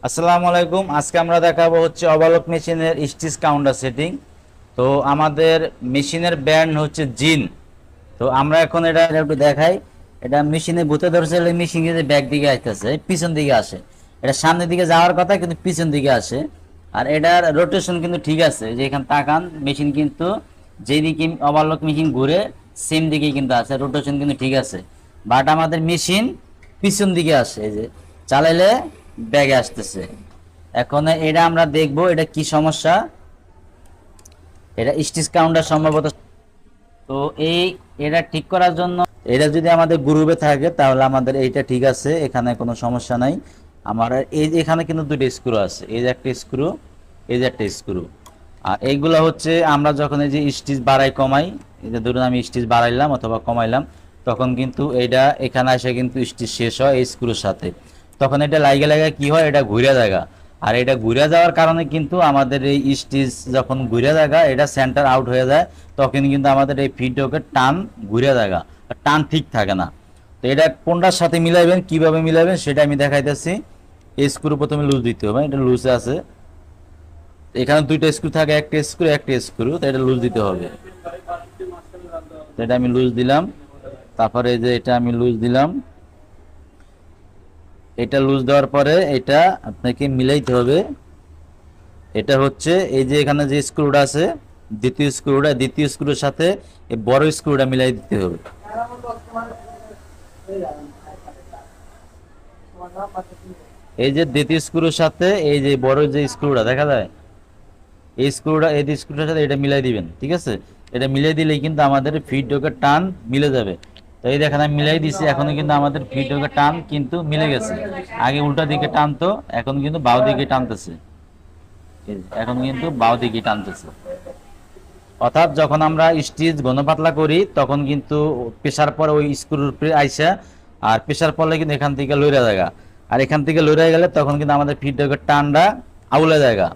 আসসালামু আলাইকুম। আজকে আমরা দেখাবো হচ্ছে ওভারলক মেশিনের স্টিচ কাউন্টার সেটিং। তো আমাদের মেশিনের ব্র্যান্ড হচ্ছে জিন। তো আমরা এখন এটা একটু দেখাই। এটা মেশিনে ভূতে ধরছে, মেশিন কিন্তু ব্যাক দিকে আসতেছে, পিছন দিকে আসে। এটা সামনের দিকে যাওয়ার কথা কিন্তু পিছন দিকে আসে। আর এটার রোটেশন কিন্তু ঠিক আছে, যে এখানে তাকান, মেশিন কিন্তু যেদিকে ওভারলক মেশিন ঘুরে সেম দিকেই কিন্তু আছে, রোটেশন কিন্তু ঠিক আছে। বাট আমাদের মেশিন পিছন দিকে আসে, এই যে চালাইলে ব্যাগে আসতেছে। এখন এটা আমরা দেখবো এটা কি সমস্যা। এটা স্টিচ কাউন্টার সম্ভবত। তো এই এটা ঠিক করার জন্য, এটা যদি আমাদের গ্রুপে থাকে তাহলে আমাদের এইটা ঠিক আছে, এখানে কোনো সমস্যা নাই। আমার এই যে এখানে কিন্তু দুটো স্ক্রু আছে, এই যে একটা স্ক্রু, এই যে একটা স্ক্রু। আর এইগুলো হচ্ছে আমরা যখন এই যে স্টিচ বাড়াই কমাই, এই যে ধরুন আমি স্টিচ বাড়াইলাম অথবা কমাইলাম, তখন কিন্তু এইটা এখানে এসে কিন্তু স্টিচ শেষ হয় এই স্ক্রুর সাথে। তখন এটা লাগে লাগে কি হয়, এটা ঘুরে জায়গা। আর এটা ঘুরে যাওয়ার কারণে কিন্তু আমাদের এই স্টিচ যখন ঘুরে জায়গা, এটা সেন্টার আউট হয়ে যায়। তখন কিন্তু আমাদের এই ফিডকে টান ঘুরে জায়গা, টান ঠিক থাকে না। তো এটা কোনটার সাথে মিলাইবেন, কিভাবে মিলাইবেন সেটা আমি দেখাইতেছি। এই স্ক্রু প্রথমে লুজ দিতে হবে, এটা লুজে আছে। এখানে দুইটা স্ক্রু থাকে, একটা স্ক্রু, তো এটা লুজ দিতে হবে। তো এটা আমি লুজ দিলাম। তারপরে এই যে এটা আমি লুজ দিলাম। এটা লুজ দেওয়ার পরে এটা আপনাকে মিলাইতে হবে। এটা হচ্ছে এই যে এখানে যে স্ক্রুটা আছে, দ্বিতীয় স্ক্রুর সাথে এই বড় স্ক্রুটা মিলাই দিতে হবে। এই যে দ্বিতীয় স্ক্রুর সাথে এই যে বড় যে স্ক্রুটা দেখা যায়, এই স্ক্রুটার সাথে এটা মিলাই দিবেন, ঠিক আছে। এটা মিলাই দিলেই কিন্তু আমাদের ফিড ডকের টান মিলে যাবে। তো এই দেখেন আমি মিলাই দিছি, এখনো কিন্তু আমাদের ফিড ডকের টান কিন্তু মিলে গেছে। আগে উল্টা দিকে টানতো, এখন কিন্তু বাও দিকে টানতেছে। এখন কিন্তু বাও দিকে টানতেছে। অর্থাৎ যখন আমরা স্টিচ ঘন পাতলা করি তখন কিন্তু প্রেসার পরে ওই স্ক্রুর উপরে আইসা, আর প্রেসার পড়লে কিন্তু এখান থেকে লইরা জায়গা। আর এখান থেকে লইরা গেলে তখন কিন্তু আমাদের ফিডব্যাকের টানটা আউলে জায়গা।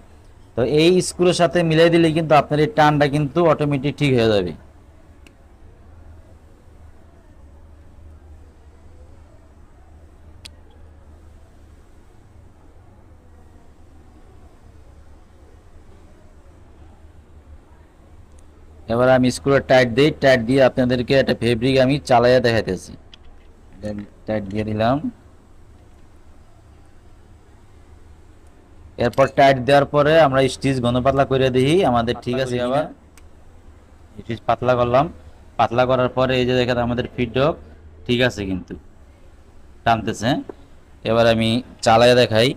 তো এই স্ক্রুর সাথে মিলাই দিলে কিন্তু আপনার এই টানটা কিন্তু অটোমেটিক ঠিক হয়ে যাবে। এবার আমি স্ক্রুটা টাইট দিই, টাইট দিয়ে আপনাদেরকে একটা ফেব্রিক আমি চালাইয়া দেখাইতেছি। টাইট দিয়ে দিলাম। এরপর টাইট দেওয়ার পরে আমরা স্টিচ ঘন পাতলা করে দিই, আমাদের ঠিক আছে। আবার স্টিচ পাতলা করলাম। পাতলা করার পরে এই যে দেখেন আমাদের ফিডব্যাক ঠিক আছে কিন্তু টানতেছে। এবার আমি চালাইয়া দেখাই।